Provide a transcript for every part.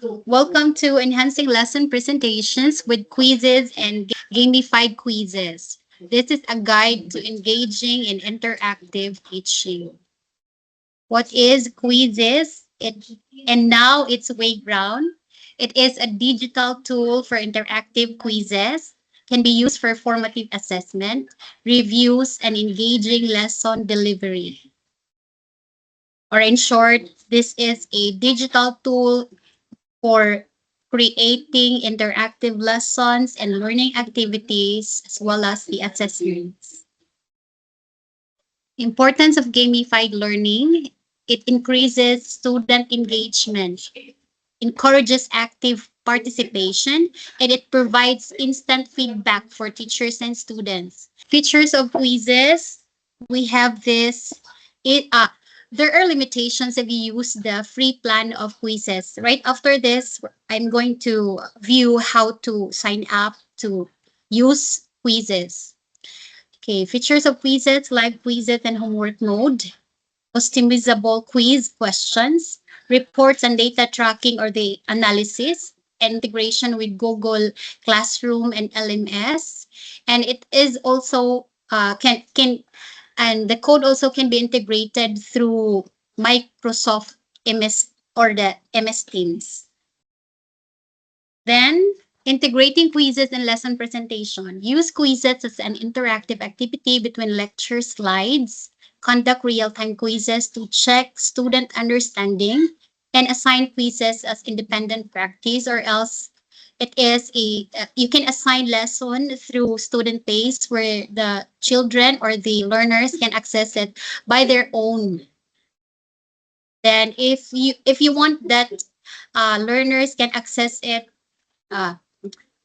Welcome to Enhancing Lesson Presentations with Quizzes and Gamified Quizzes. This is a guide to engaging in interactive teaching. What is Quizzes? And now it's Way Brown. It is a digital tool for interactive quizzes, can be used for formative assessment, reviews, and engaging lesson delivery. Or in short, this is a digital tool for creating interactive lessons and learning activities as well as the assessments. Importance of gamified learning. It increases student engagement, encourages active participation, and it provides instant feedback for teachers and students. Features of quizzes. We have this. It there are limitations if you use the free plan of quizzes. Right after this, I'm going to view how to sign up to use quizzes. Okay, features of quizzes, live quizzes and homework mode, customizable quiz questions, reports and data tracking or the analysis, integration with Google Classroom and LMS, and it is also can and the code also can be integrated through Microsoft MS or the MS Teams. Then, integrating quizzes and lesson presentation. Use quizzes as an interactive activity between lecture slides. Conduct real-time quizzes to check student understanding and assign quizzes as independent practice or else it is a you can assign lesson through student base where the children or the learners can access it by their own. Then if you want that learners can access it uh,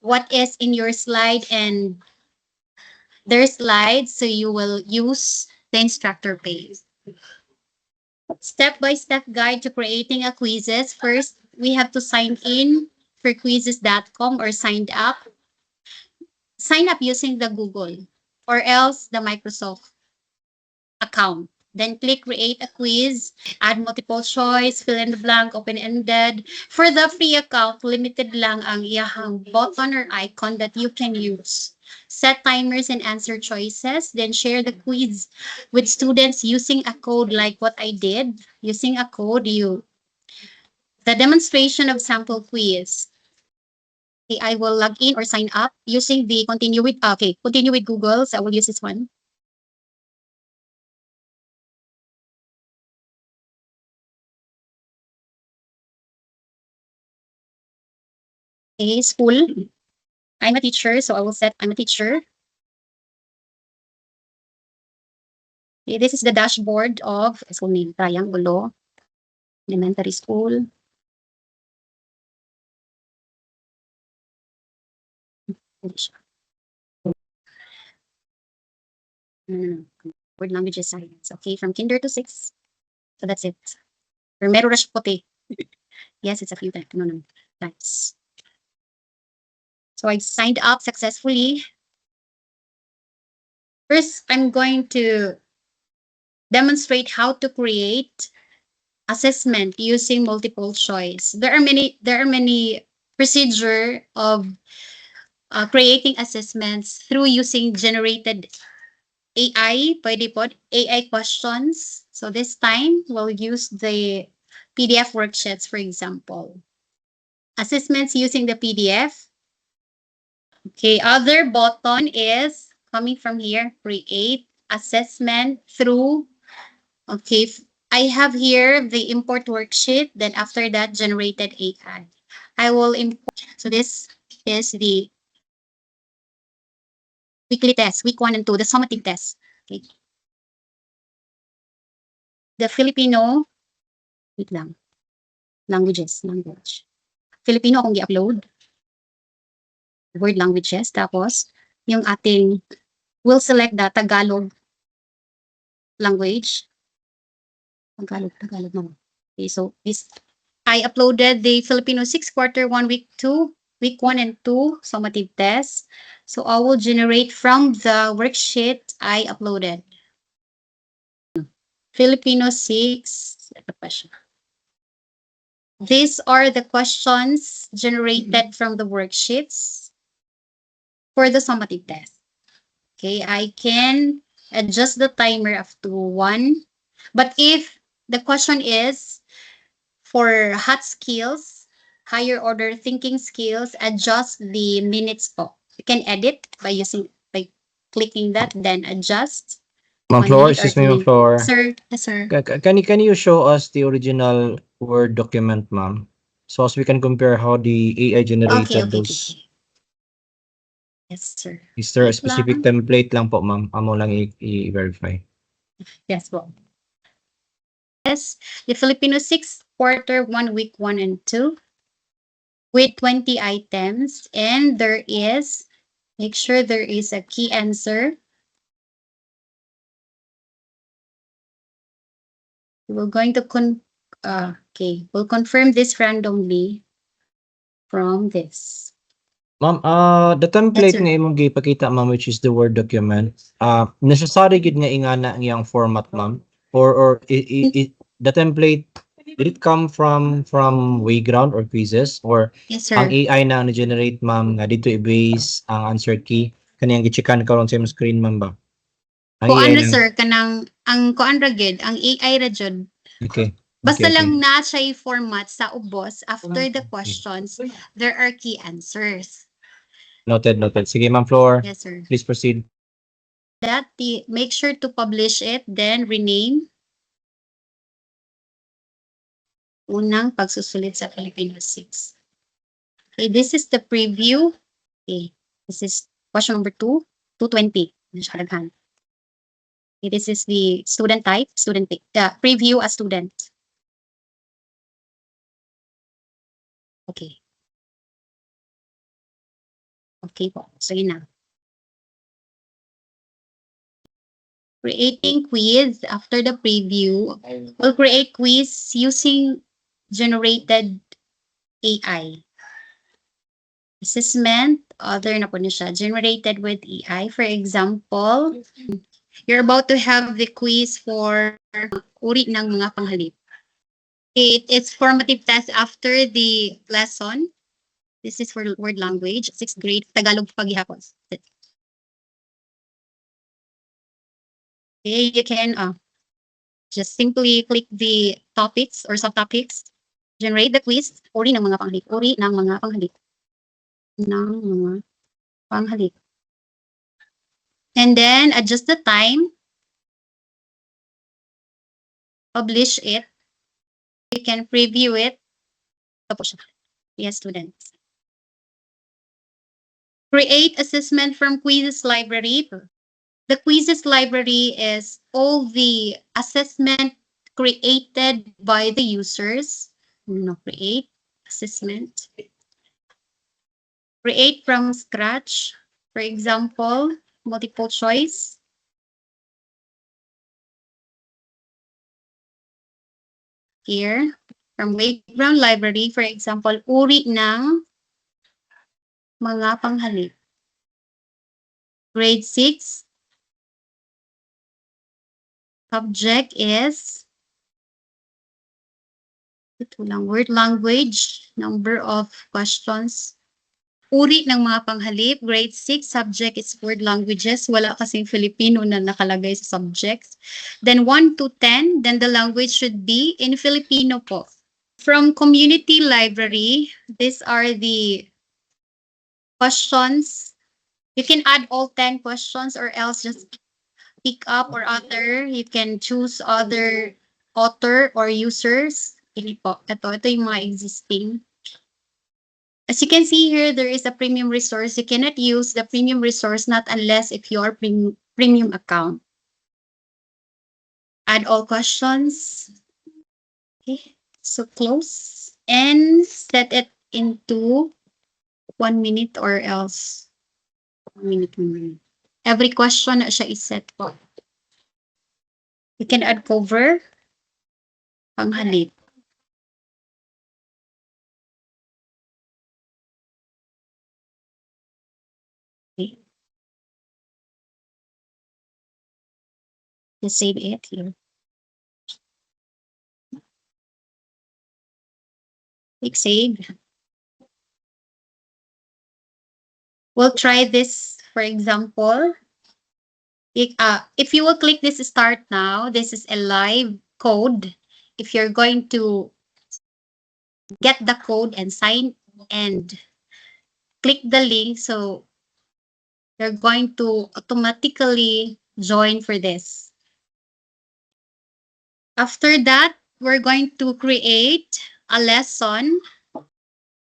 what is in your slide and their slides, so you will use the instructor page. Step-by-step guide to creating a quizzes. First, we have to sign in for quizzes.com or signed up. Sign up using the Google or else the Microsoft account. Then click create a quiz, add multiple choice, fill in the blank, open-ended. For the free account, limited lang ang iyahang button or icon that you can use. Set timers and answer choices, then share the quiz with students using a code like what I did. Using a code, the demonstration of sample quiz. Okay, I will log in or sign up using the continue with Google. So I will use this one. Okay, school. I'm a teacher, so I will set I'm a teacher. Okay, this is the dashboard of school name, Triangulo Elementary School. Word languages science. Okay, from kinder to 6. So that's it. Primero rush puti. Yes, it's a few times. No. Times. So I signed up successfully. First, I'm going to demonstrate how to create assessment using multiple choice. There are many procedure of creating assessments through using generated AI, pwede po, AI questions. So this time, we'll use the PDF worksheets, for example. Assessments using the PDF. Okay, other button is coming from here, create assessment through, okay, I have here the import worksheet, then after that, generated AI. I will import, so this is the weekly test, week 1 and 2, the summative test. Okay. The Filipino, wait lang, language. Filipino akong i-upload. Word languages. Tapos, yung ating, we'll select the Tagalog language. Tagalog naman. Okay, so this, I uploaded the Filipino 6 quarter 1 week 2, week 1 and 2 summative test. So I will generate from the worksheet I uploaded. Filipino 6, ito pa siya. These are the questions generated from the worksheets for the summative test. Okay, I can adjust the timer up to 1. But if the question is for hot skills, higher order thinking skills, adjust the minutes po. You can edit by clicking that, then adjust Ma'am 1 Floor, minute or excuse 2 me, Ma'am minutes. Floor. Sir, yes, sir. Can you show us the original Word document, ma'am? So as we can compare how the AI Okay, generated okay, okay. those. Yes, sir. Is there a Wait specific lang. template lang po, ma'am? Amo lang i-verify. Yes po. Yes, the Filipino 6 quarter 1 week 1 and 2 with 20 items, and there is, make sure there is a key answer. We're going to we'll confirm this randomly from this. Ma'am, the Yes, template sir. nga imong gipakita, ma'am, which is the Word document, necessary gid nga ingana ang iyang format, ma'am? Or the template, did it come from Wayground or Quizzes? Or Yes, ang sir. AI na ang generate, ma'am, nga dito i-base ang answer key? Kaniyang gicheckan karon sa imong screen, ma'am ba? Ang AI Kuan ra lang. sir kanang ang kuan ra gyud, ang AI ra jud. Okay. Basta Okay, lang okay. na siya format sa ubos after the questions, there are key answers. Noted, noted. Sige, ma'am Floor, Yes, sir. please proceed. Make sure to publish it, then rename. Unang pagsusulit sa Filipino 6. Okay, this is the preview. Okay, this is question number 2, 220. Okay, this is the student type, preview a student. Okay. Okay po. So yun na. Creating quiz after the preview. We'll create quiz using generated AI. Assessment, other na po na siya, generated with AI. For example, you're about to have the quiz for uri ng mga panghalip. It's formative test after the lesson. This is for word language, 6th grade, Tagalog paghihapon. Okay, you can just simply click the topics or subtopics, generate the quiz, uri ng mga panghalip, uri ng mga panghalip, ng mga panghalip. And then adjust the time, publish it. You can preview it. Tapos siya. Yes, students. Create assessment from quizzes library. The quizzes library is all the assessment created by the users. No, create assessment. Create from scratch. For example, multiple choice. Here, from Wayground Library, for example, uri ng mga panghalip. Grade 6. Subject is ito lang, word language, number of questions. Uri ng mga panghalip, grade 6, subject is word languages. Wala kasing Filipino na nakalagay sa subjects. Then 1 to 10, then the language should be in Filipino po. From community library, these are the questions. You can add all 10 questions or else just pick up or other. You can choose other author or users. Hindi po. Ito yung mga existing. As you can see here, there is a premium resource. You cannot use the premium resource not unless if you are premium account. Add all questions. Okay, so close and set it into 1 minute or else 1 minute, 1 minute. Every question na siya is-set po. You can add cover, panghalip. Okay. Just save it here. Click save. We'll try this, for example. If you will click this start now, this is a live code. If you're going to get the code and sign and click the link, so you're going to automatically join for this. After that, we're going to create a lesson.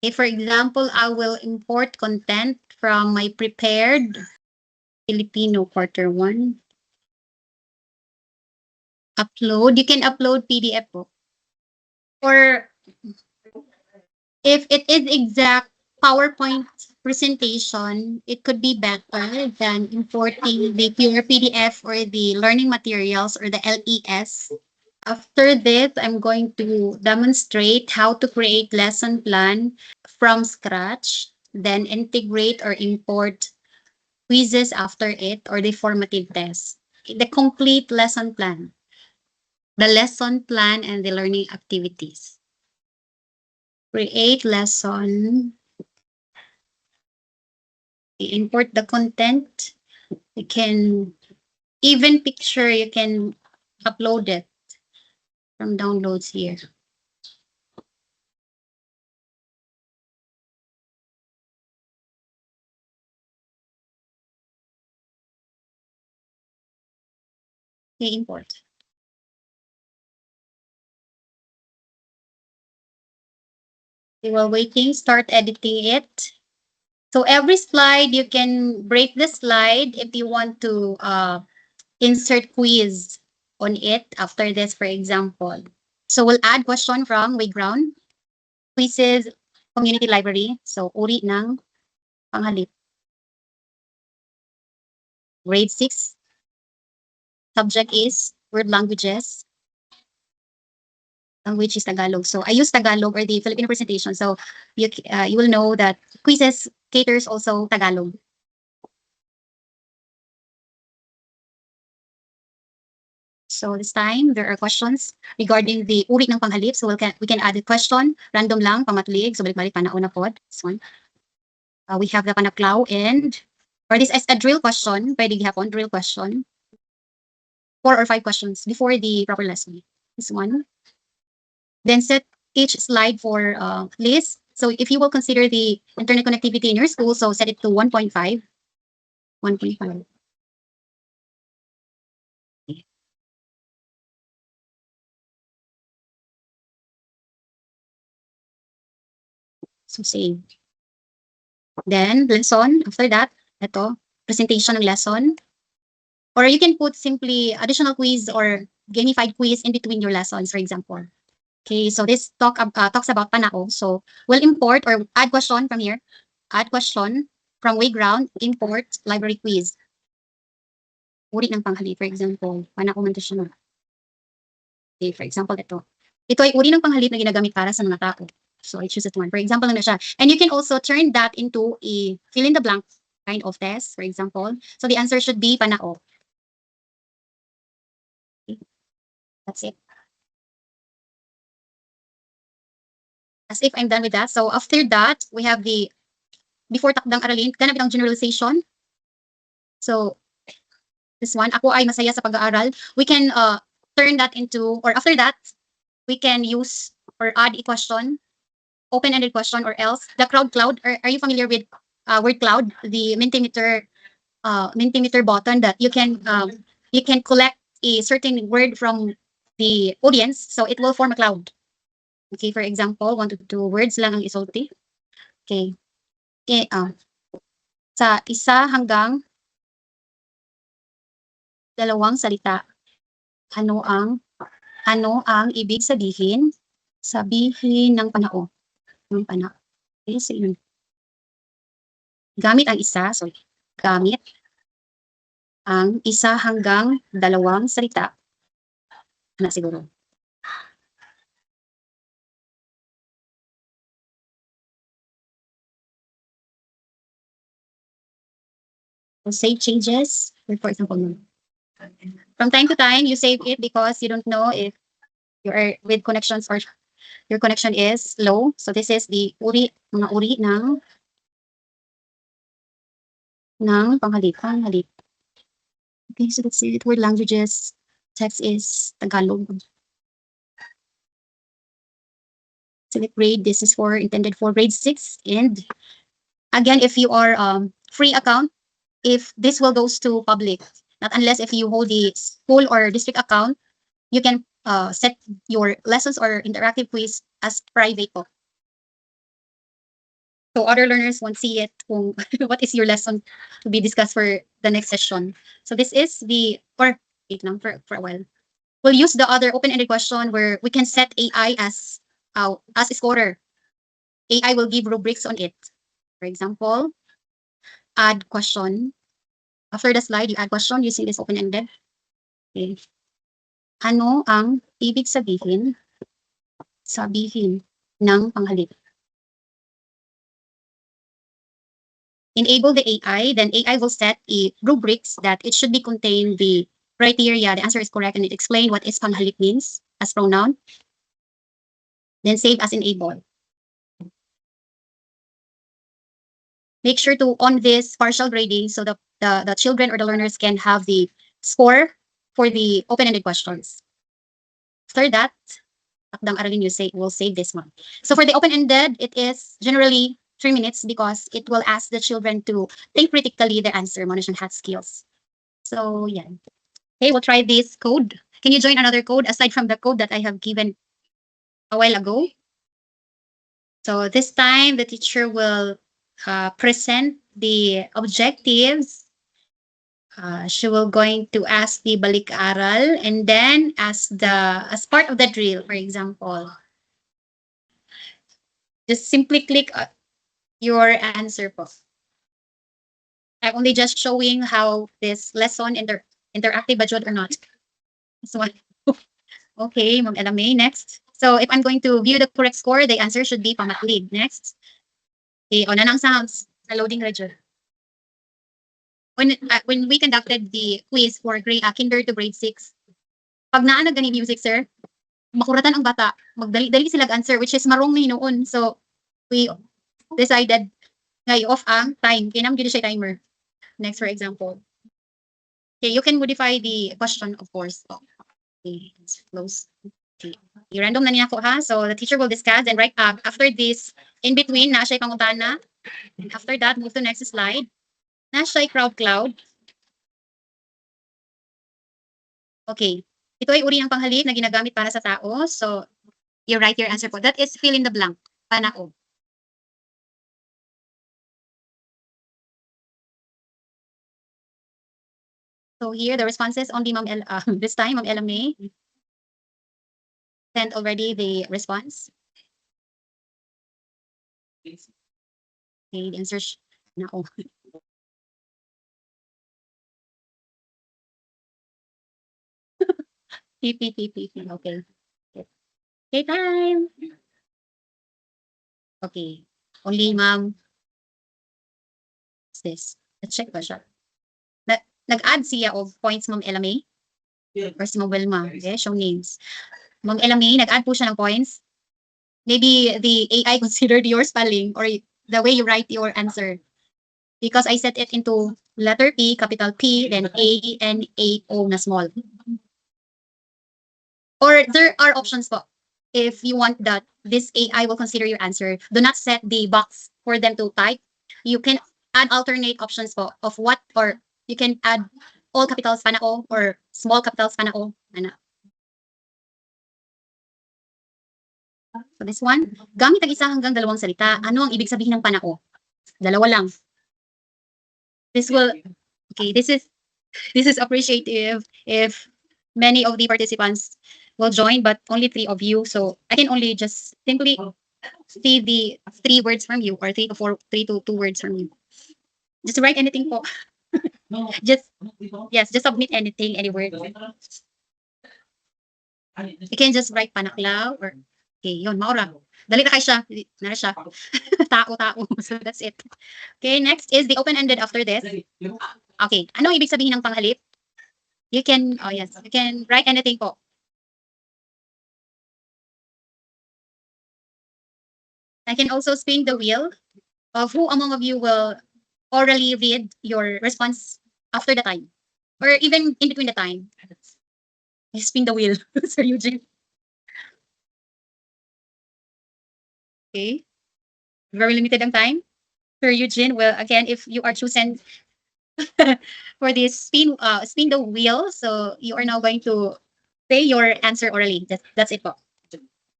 Okay, for example, I will import content from my prepared Filipino quarter one. Upload. You can upload PDF po. Or if it is exact PowerPoint presentation, it could be better than importing the pure PDF or the learning materials or the LES. After this, I'm going to demonstrate how to create lesson plan from scratch, then integrate or import quizzes after it or the formative test. The complete lesson plan, the lesson plan and the learning activities. Create lesson, import the content. You can even picture, you can upload it from downloads here. Okay, import. While waiting, start editing it. So every slide, you can break the slide if you want to insert quiz on it after this, for example. So we'll add question from Wayground, quizzes, community library. So uri ng panghalip. Grade 6. Subject is word languages. Language is Tagalog. So I use Tagalog or the Filipino presentation. So you will know that quizzes caters also Tagalog. So this time, there are questions regarding the uri ng panghalip. So we can add a question, random lang, pamatlig. So balik-balik, panauna po. This one. We have the panaklaw and, or this is a drill question, pwede gihapon, drill question. 4 or 5 questions before the proper lesson. This one. Then set each slide for list. So if you will consider the internet connectivity in your school, so set it to 1.5. 1.5. So save. Then lesson, after that, ito, presentation ng lesson. Or you can put simply additional quiz or gamified quiz in between your lessons, for example. Okay, so this talks about Panao. So we'll import or add question from here. Add question from Wayground, import library quiz. Uri ng panghali, for example, Panao man to siya. Okay, for example, ito. Ito ay uri ng panghalip na ginagamit para sa mga tao. So I choose that one. For example lang na siya. And you can also turn that into a fill in the blank kind of test, for example. So the answer should be Panao. Okay. That's it. As if I'm done with that. So after that, we have the before takdang aralin, ganap itang generalization. So this one, ako ay masaya sa pag-aaral. We can turn that into, or after that, we can use or add a question, open-ended question, or else the crowd cloud. Are you familiar with word cloud? The Mentimeter button that you can collect a certain word from the audience, so it will form a cloud. Okay, for example, 1 to 2 words lang ang isulti. Okay. Okay, sa isa hanggang dalawang salita. Ano ang ibig sabihin ng panao? Ng panao. Okay, so yun. Gamit ang isa, sorry. Gamit ang isa hanggang dalawang salita. Na siguro. So save changes. For example, from time to time, you save it because you don't know if you are with connections or Your connection is low. So this is the mga uri ng panghalik. Okay, so that's it. Word languages. Text is Tagalog. Select grade. This is intended for grade 6. And again, if you are free account, if this will goes to public, not unless if you hold the school or district account, you can set your lessons or interactive quiz as private po. So other learners won't see it kung what is your lesson to be discussed for the next session. So this is wait lang for a while. We'll use the other open-ended question where we can set AI as a scorer. AI will give rubrics on it. For example, add question. After the slide, you add question using this open-ended. Okay. Ano ang ibig sabihin ng panghalik? Enable the AI, then AI will set rubrics that it should be contain the criteria, the answer is correct, and it explain what is panghalik means as pronoun. Then save as enable. Make sure to on this partial grading so the children or the learners can have the score for the open-ended questions. After that, takdang aralin will save this one. So for the open-ended, it is generally 3 minutes because it will ask the children to think critically the answer mo na siyang hat skills. So yeah. Okay, we'll try this code. Can you join another code aside from the code that I have given a while ago? So this time the teacher will present the objectives. She will going to ask the balik aral and then as part of the drill, for example, just simply click your answer po. I'm only just showing how this lesson interactive ba jud or not. So okay, Ma'am Elamay, next. So if I'm going to view the correct score, the answer should be pamatlig. Next. Okay, o nanang sounds sa loading radyo. When we conducted the quiz for kinder to grade 6, pag naa gani music, sir, makuratan ang bata, magdali-dali sila answer, which is marong ni noon. So, we decided nga i-off ang time. Kinam gyud siya timer. Next, for example. Okay, you can modify the question, of course. Okay, let's close. Okay. I-random na niya ko ha. So, the teacher will discuss and right after this, in between, na siya pangutana. And after that, move to next slide. Na siya cloud. Okay. Ito ay uri ng panghalik na ginagamit para sa tao. So, you write your answer po. That is fill in the blank. Panao. So here, the responses only this time, Ma'am Ella May sent already the response. Okay, the answer nao. PP. Okay. Okay, time. Okay. Only ma'am. What's this? Let's check ba siya? Nag-add siya of points, Ma'am Ella May? Or si Ma'am Wilma? Okay, show names. Ma'am Ella May, nag-add po siya ng points. Maybe the AI considered your spelling or the way you write your answer. Because I set it into letter P, capital P, then A, N, A, O na small. Or there are options po. If you want that this AI will consider your answer, do not set the box for them to type. You can add alternate options po of what, or you can add all capitals panao or small capitals panao. So this one, gamit ang isa hanggang dalawang salita. Ano ang ibig sabihin ng panao? Dalawa lang. This is appreciative if many of the participants will join, but only 3 of you. So I can only just simply see the 3 words from you or 3 to 2 words from you. Just write anything po. Just submit anything, any word. You can just write panaklaw or okay, yun, maura. Dali na kay siya. Nara siya. Tao. So that's it. Okay, next is the open-ended after this. Okay, ano ibig sabihin ng panghalip? You can write anything po. I can also spin the wheel of who among of you will orally read your response after the time or even in between the time. You spin the wheel, Sir Eugene. Okay. Very limited ang time. Sir Eugene, well, again, if you are chosen for this spin the wheel, so you are now going to say your answer orally. That's it po.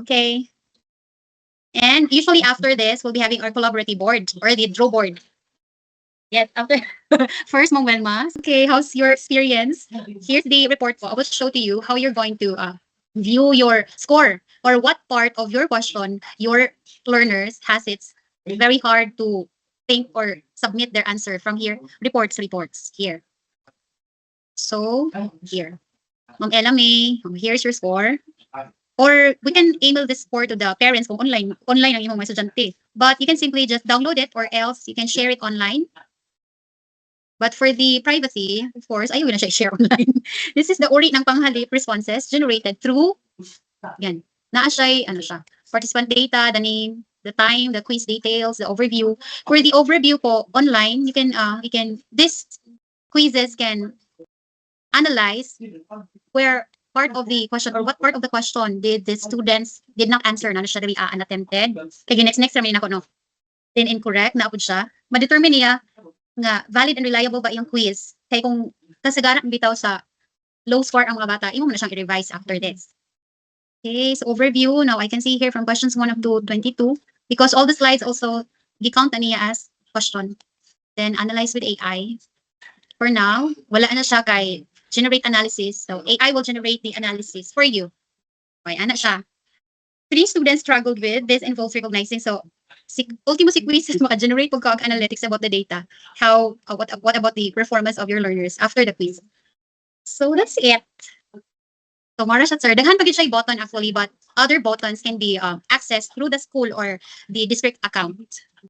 Okay. And usually after this, we'll be having our collaborative board or the draw board. Yes, after first mong Welma. Okay, how's your experience? Here's the report po. I will show to you how you're going to view your score or what part of your question your learners has it's very hard to think or submit their answer from here. Reports here. So here. Ma'am Ella May, here's your score. Or we can email this score to the parents kung online ang imong mga estudyante. But you can simply just download it or else you can share it online. But for the privacy, of course, ayaw na siya i-share online. This is the uri ng panghalip responses generated through, yan, naa siya, ano siya, participant data, the name, the time, the quiz details, the overview. For the overview po, online, you can, this quizzes can analyze where part of the question or what part of the question did the students did not answer na siya dali unattempted. Kaya next naman ako, no? Then incorrect, naapod siya. Ma-determine niya nga valid and reliable ba yung quiz. Kaya kung kasagaran ang bitaw sa low score ang mga bata, imo mo na siyang i-revise after this. Okay, so overview. Now I can see here from questions 1 up to 22 because all the slides also gi-count na niya as question. Then analyze with AI. For now, wala na siya kay generate analysis. So AI will generate the analysis for you. Okay, ana siya. 3 students struggled with this involves recognizing. So ultimo si quizzes maka-generate pag kag analytics about the data. How what about the performance of your learners after the quiz? So that's it. So mara siya sir, daghan pa gid siya button actually but other buttons can be accessed through the school or the district account.